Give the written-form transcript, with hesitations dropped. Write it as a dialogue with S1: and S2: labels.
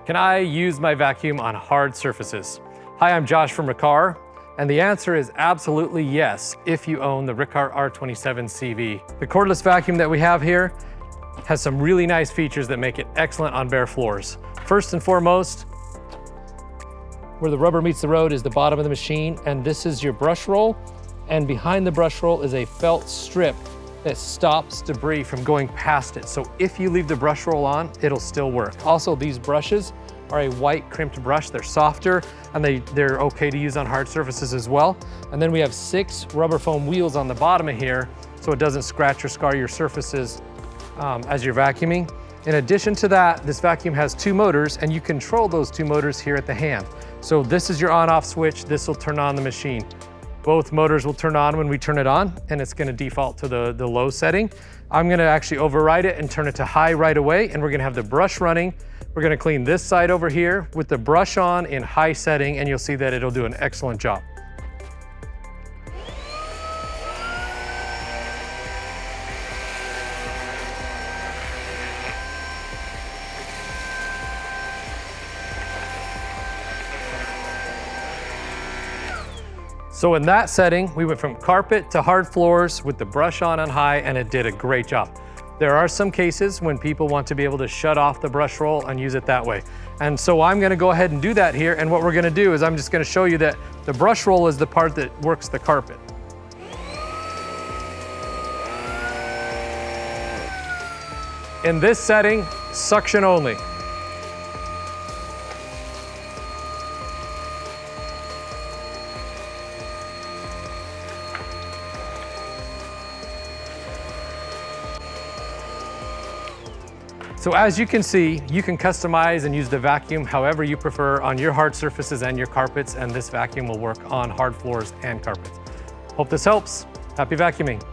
S1: Can I use my vacuum on hard surfaces? Hi, I'm Josh from Riccar, and the answer is absolutely yes if you own the Riccar R27CV. The cordless vacuum that we have here has some really nice features that make it excellent on bare floors. First and foremost, where the rubber meets the road is the bottom of the machine, and this is your brush roll, and behind the brush roll is a felt strip that stops debris from going past it. So if you leave the brush roll on, it'll still work. Also, these brushes are a white crimped brush. They're softer and they're okay to use on hard surfaces as well. And then we have 6 rubber foam wheels on the bottom of here so it doesn't scratch or scar your surfaces as you're vacuuming. In addition to that, this vacuum has 2 motors, and you control those 2 motors here at the hand. So this is your on-off switch. This will turn on the machine. Both motors will turn on when we turn it on, and it's gonna default to the low setting. I'm gonna actually override it and turn it to high right away, and we're gonna have the brush running. We're gonna clean this side over here with the brush on in high setting, and you'll see that it'll do an excellent job. So in that setting, we went from carpet to hard floors with the brush on high, and it did a great job. There are some cases when people want to be able to shut off the brush roll and use it that way. And so I'm gonna go ahead and do that here, and what we're gonna do is I'm just gonna show you that the brush roll is the part that works the carpet. In this setting, suction only. So as you can see, you can customize and use the vacuum however you prefer on your hard surfaces and your carpets, and this vacuum will work on hard floors and carpets. Hope this helps. Happy vacuuming.